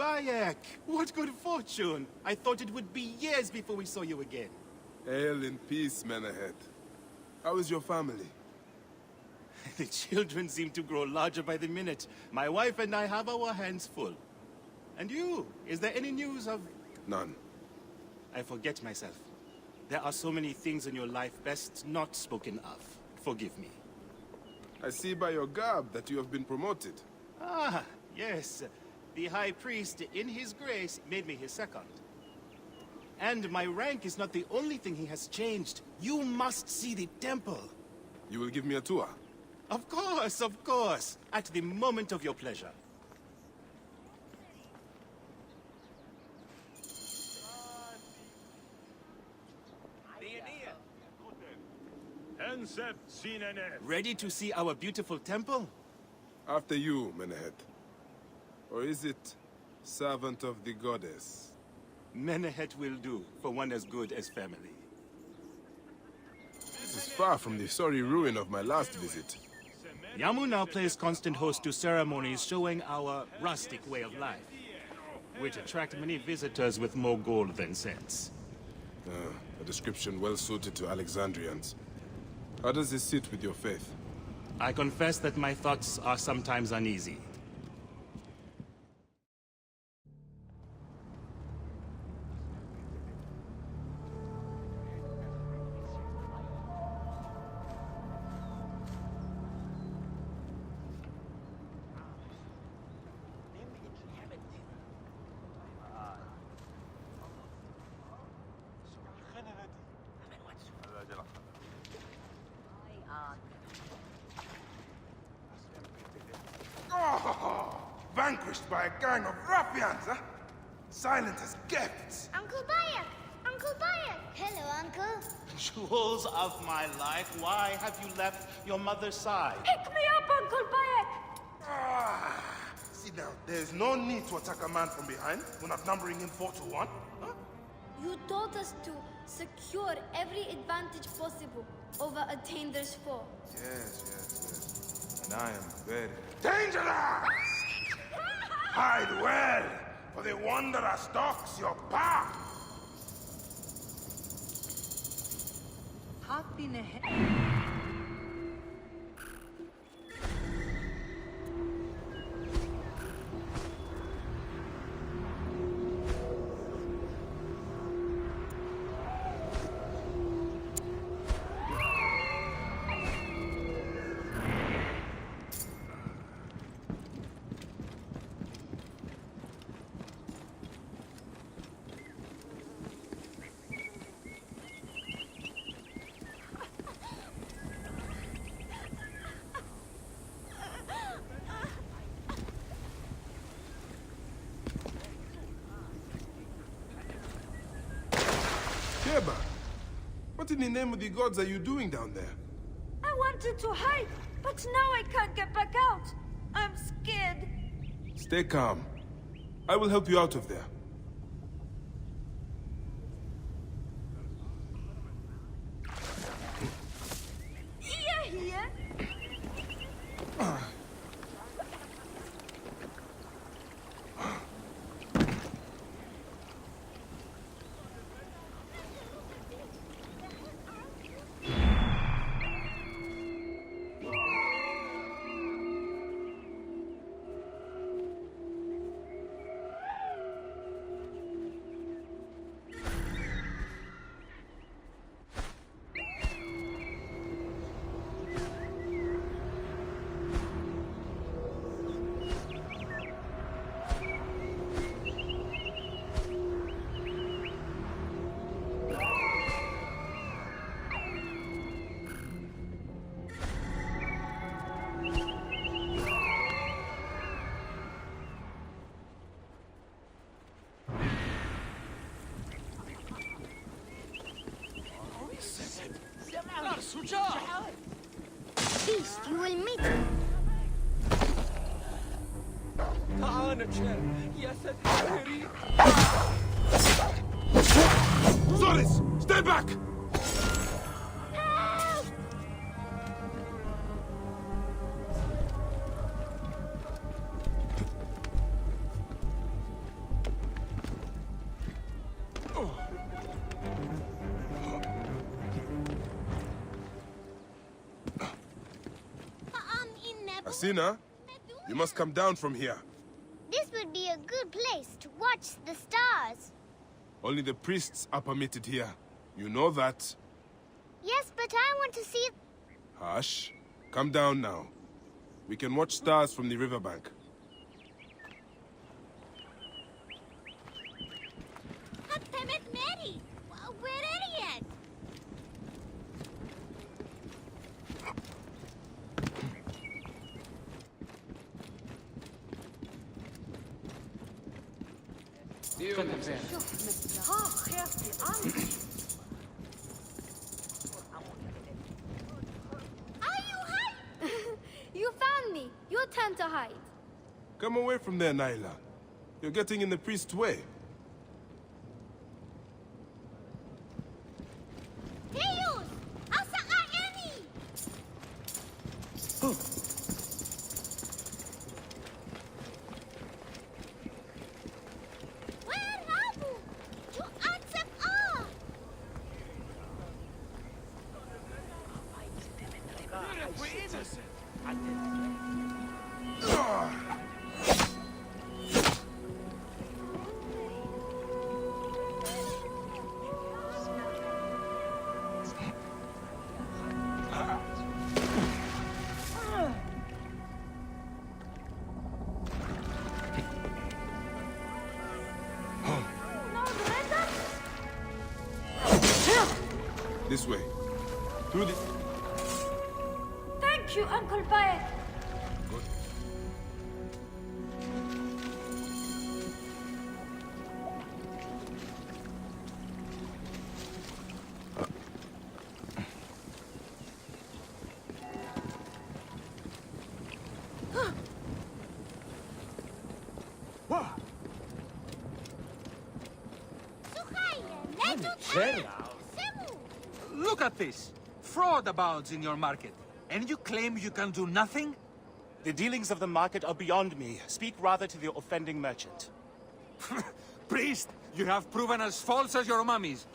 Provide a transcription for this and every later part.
Bayek, what good fortune. I thought it would be years before we saw you again. Hail in peace, Menahet. How is your family? The children seem to grow larger by the minute. My wife and I have our hands full. And you? Is there any news of... None. I forget myself. There are so many things in your life best not spoken of. Forgive me. I see by your garb that you have been promoted. Ah, yes. The High Priest, in his grace, made me his second. And my rank is not the only thing he has changed. You must see the temple. You will give me a tour? Of course, of course. At the moment of your pleasure. Ready to see our beautiful temple? After you, Menahet. Or is it servant of the goddess? Menahet will do, for one as good as family. This is far from the sorry ruin of my last visit. Yamu now plays constant host to ceremonies showing our rustic way of life, which attract many visitors with more gold than sense. A description well suited to Alexandrians. How does this sit with your faith? I confess that my thoughts are sometimes uneasy. Vanquished by a gang of ruffians, huh? Silent as gifts. Uncle Bayek! Uncle Bayek! Hello, Uncle. Jewels of my life, why have you left your mother's side? Pick me up, Uncle Bayek! Sit down. There's no need to attack a man from behind. We're not numbering him 4 to 1. Huh? You taught us to secure every advantage possible over a dangerous foe. Yes. And I am very dangerous! Hide well, for the wanderer stalks your path. Sheba, what in the name of the gods are you doing down there? I wanted to hide, but now I can't get back out. I'm scared. Stay calm. I will help you out of there. Here. Beast, you will meet me. Zoris, stay back! sinner. You must come down from here. This would be a good place to watch the stars. Only the priests are permitted here. You know that. Yes, but I want to see... Hush. Come down now. We can watch stars from the riverbank. Mary! Where are you? You found me. Your turn to hide. Come away from there, Nyla. You're getting in the priest's way. Deus! Asa ka Emi! Where are you? You answer all! This way. Through the... Thank you, Uncle Bayek. Good. Look at this! Fraud abounds in your market, and you claim you can do nothing? The dealings of the market are beyond me. Speak rather to the offending merchant. Priest, you have proven as false as your mummies.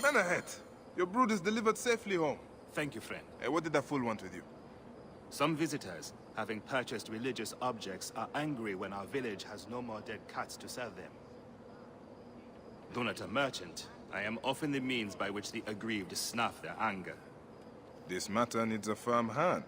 Man ahead. Your brood is delivered safely home. Thank you, friend. Hey, what did that fool want with you? Some visitors, having purchased religious objects, are angry when our village has no more dead cats to sell them. Though not a merchant, I am often the means by which the aggrieved snuff their anger. This matter needs a firm hand.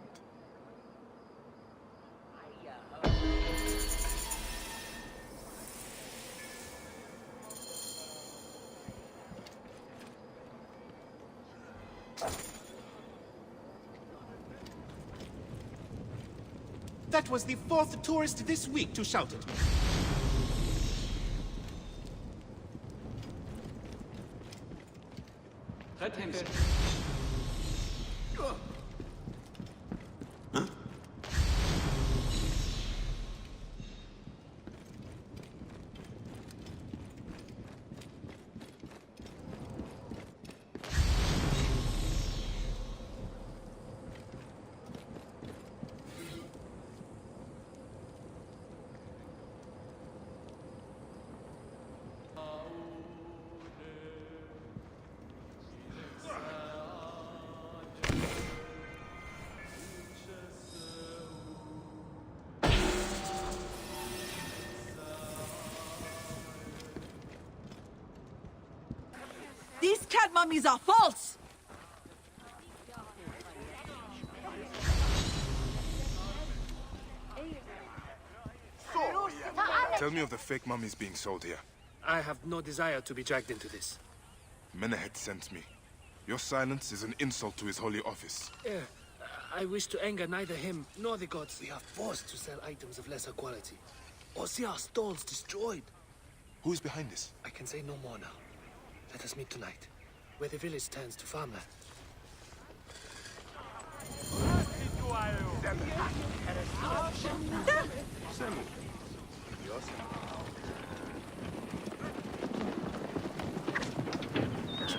That was the 4th tourist this week to shout at me. These cat mummies are false! Tell me of the fake mummies being sold here. I have no desire to be dragged into this. Menehet sent me. Your silence is an insult to his holy office. I wish to anger neither him nor the gods. We are forced to sell items of lesser quality, or see our stalls destroyed. Who is behind this? I can say no more now. Let us meet tonight, where the village turns to farmland.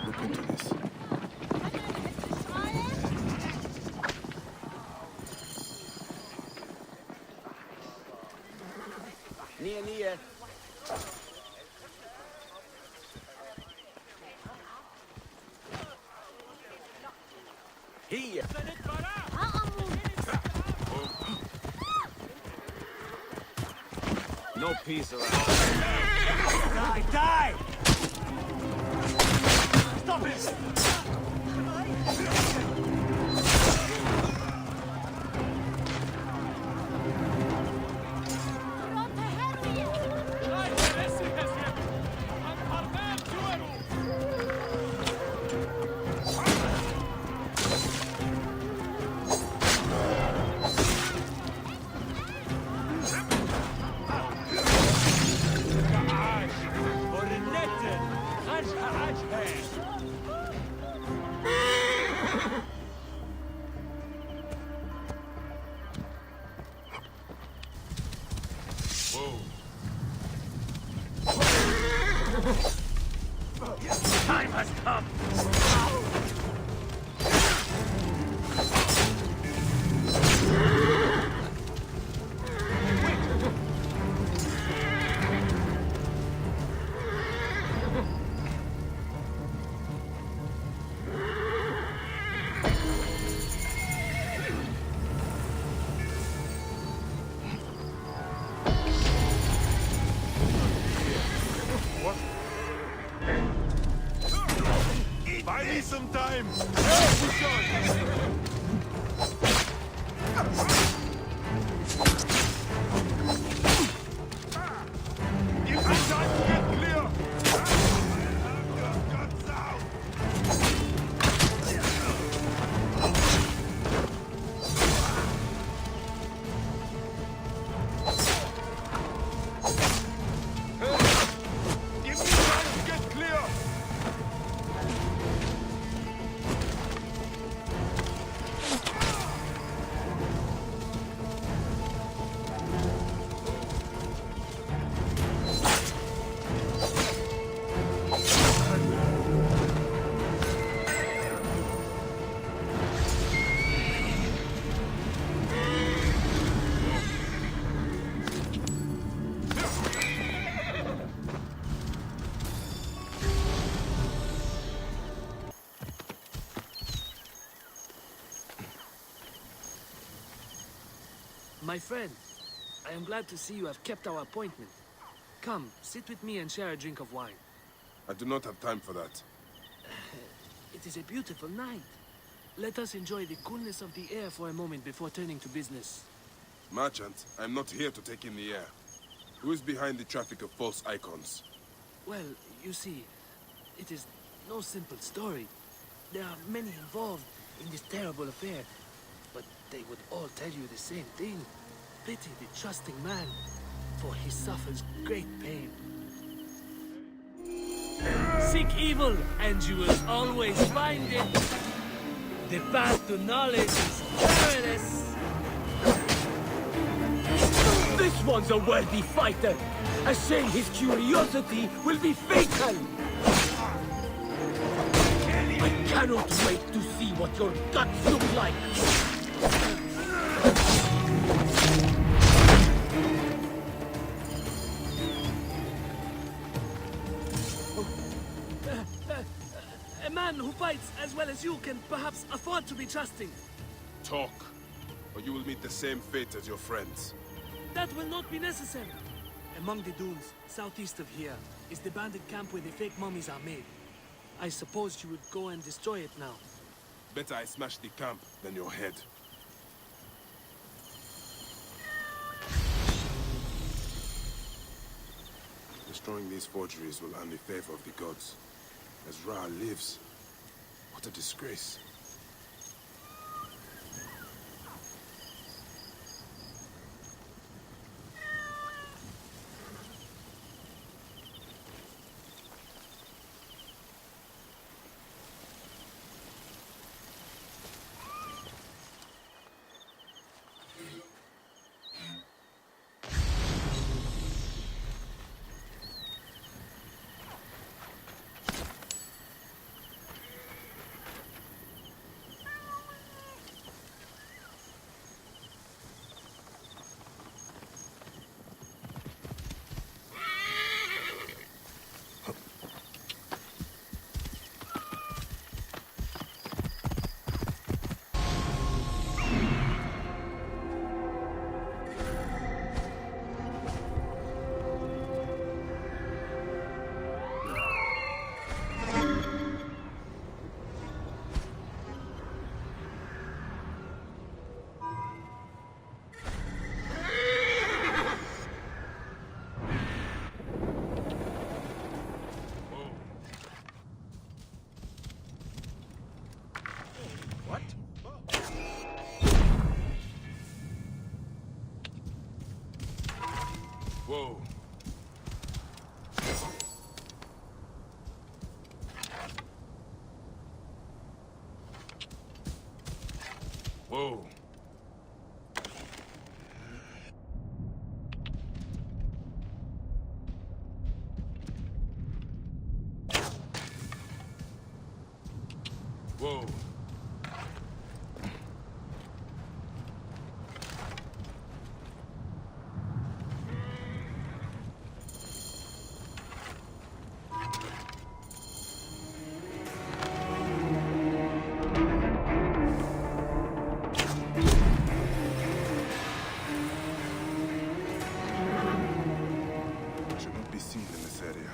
Look into this. Nia. He No peace around. Die, die! Stop it! Time has come! Buy me some time! Give me time to get clear! Guns out! Give me time to get clear! My friend, I am glad to see you have kept our appointment. Come, sit with me and share a drink of wine. I do not have time for that. It is a beautiful night. Let us enjoy the coolness of the air for a moment before turning to business. Merchant, I am not here to take in the air. Who is behind the traffic of false icons? Well, you see, it is no simple story. There are many involved in this terrible affair, but they would all tell you the same thing. Pity the trusting man, for he suffers great pain. Seek evil, and you will always find it. The path to knowledge is perilous. This one's a worthy fighter. A shame his curiosity will be fatal. I cannot wait to see what your guts look like. A man who fights as well as you can perhaps afford to be trusting. Talk, or you will meet the same fate as your friends. That will not be necessary. Among the dunes, southeast of here, is the bandit camp where the fake mummies are made. I suppose you would go and destroy it now. Better I smash the camp than your head. Destroying these forgeries will earn the favor of the gods. As Ra lives, what a disgrace. Whoa. Whoa. Whoa. I should not be seen in this area.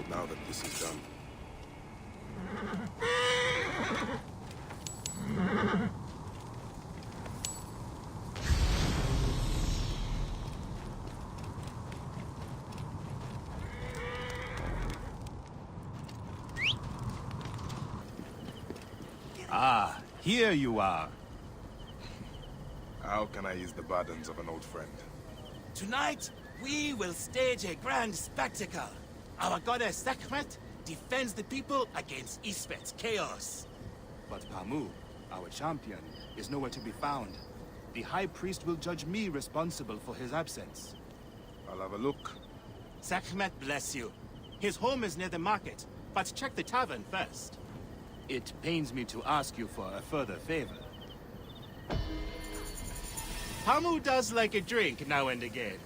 Now that this is done. Ah, here you are. How can I ease the burdens of an old friend? Tonight, we will stage a grand spectacle. Our goddess Sekhmet defends the people against Ispet's chaos. But Pamu, our champion, is nowhere to be found. The High Priest will judge me responsible for his absence. I'll have a look. Sekhmet bless you. His home is near the market, but check the tavern first. It pains me to ask you for a further favor. Pamu does like a drink now and again.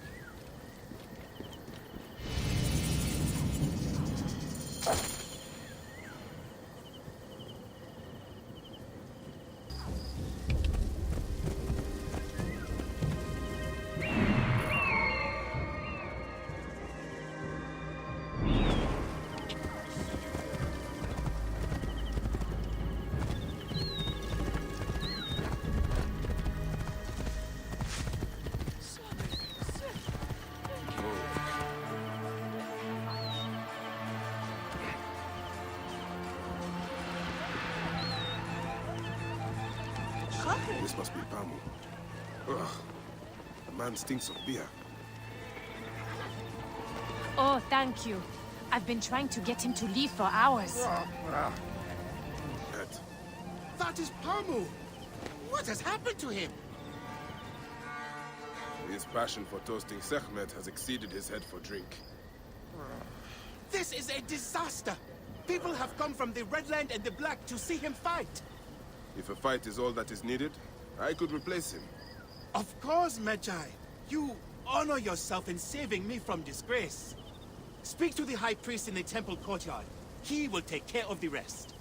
This must be Pamu. Ugh. The man stinks of beer. Oh, thank you. I've been trying to get him to leave for hours. That. That is Pamu! What has happened to him? His passion for toasting Sekhmet has exceeded his head for drink. This is a disaster! People have come from the Red Land and the Black to see him fight. If a fight is all that is needed, I could replace him. Of course, Magi. You honor yourself in saving me from disgrace. Speak to the High Priest in the temple courtyard. He will take care of the rest.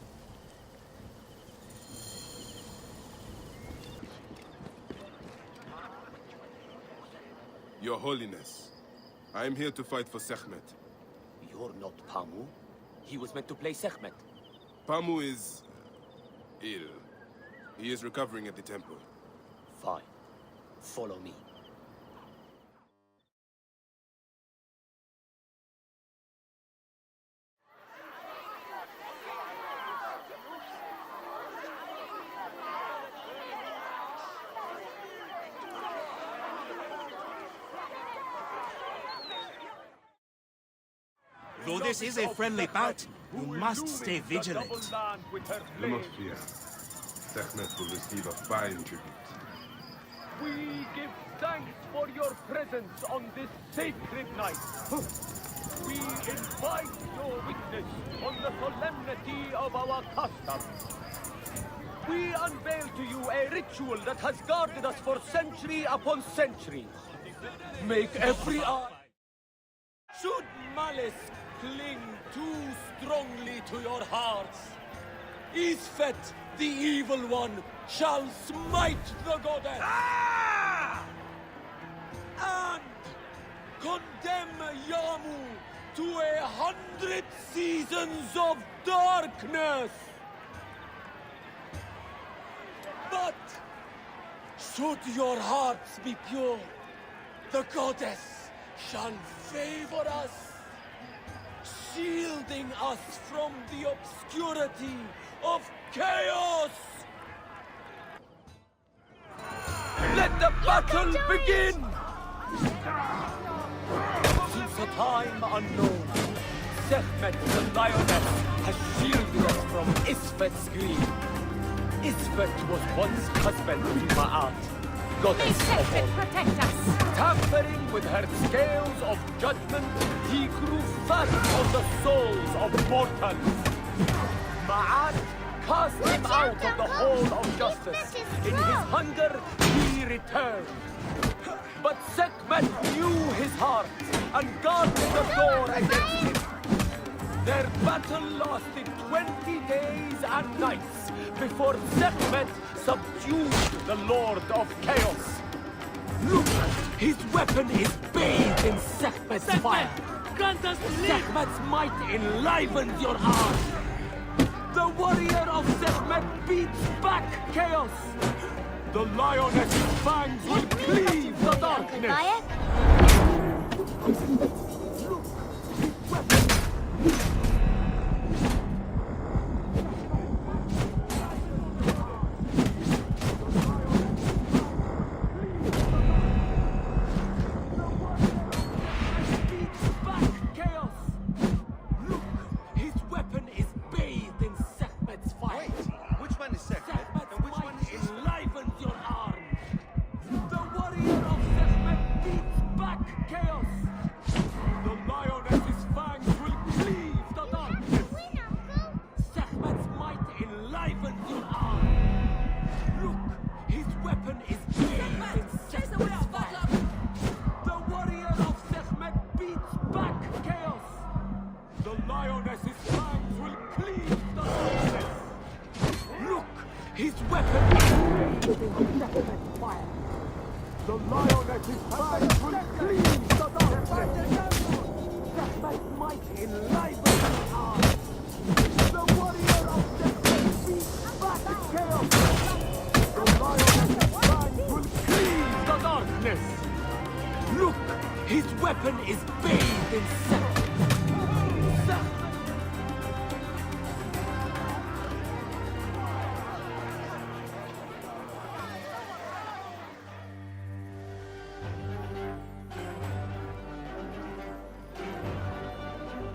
Your Holiness, I am here to fight for Sekhmet. You're not Pamu. He was meant to play Sekhmet. Pamu is... ill. He is recovering at the temple. Fine. Follow me. Though this is a friendly bout, you must stay vigilant. Do not fear. Sekhmet will receive a fine tribute. We give thanks for your presence on this sacred night. We invite your witness on the solemnity of our customs. we unveil to you a ritual that has guarded us for century upon century. Make every eye... Should malice cling too strongly to your hearts, Isfet, the evil one, shall smite the goddess! And condemn Yamu to 100 seasons of darkness! But should your hearts be pure, the goddess shall favor us, shielding us from the obscurity of chaos! Let the battle begin! Since a time unknown, Sekhmet the lioness has shielded us from Isfet's greed. Isfet was once husband to Ma'at, goddess of all. Protect us! Tampering with her scales of judgment, he grew fat on the souls of mortals. Ma'at cast him out of the hall of justice. In his hunger, he returned. But Sekhmet knew his heart and guarded the door against him. Their battle lasted 20 days and nights before Sekhmet subdued the Lord of Chaos. Look, his weapon is bathed in Sekhmet's fire. Grant us to live! Sekhmet's might enlivens your arm. The warrior of Sekhmet beats back chaos. The lioness's fangs will cleave the darkness.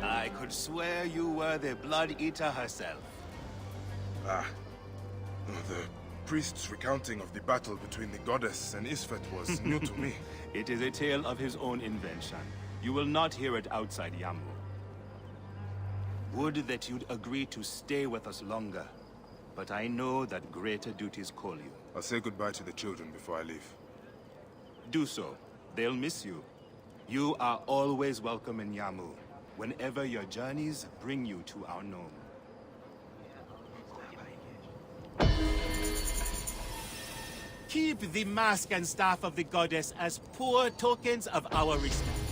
I could swear you were the Blood Eater herself. The priest's recounting of the battle between the goddess and Isfet was new to me. It is a tale of his own invention. You will not hear it outside Yamu. Would that you'd agree to stay with us longer, but I know that greater duties call you. I'll say goodbye to the children before I leave. Do so. They'll miss you. You are always welcome in Yamu, whenever your journeys bring you to our gnome. Keep the mask and staff of the goddess as poor tokens of our respect.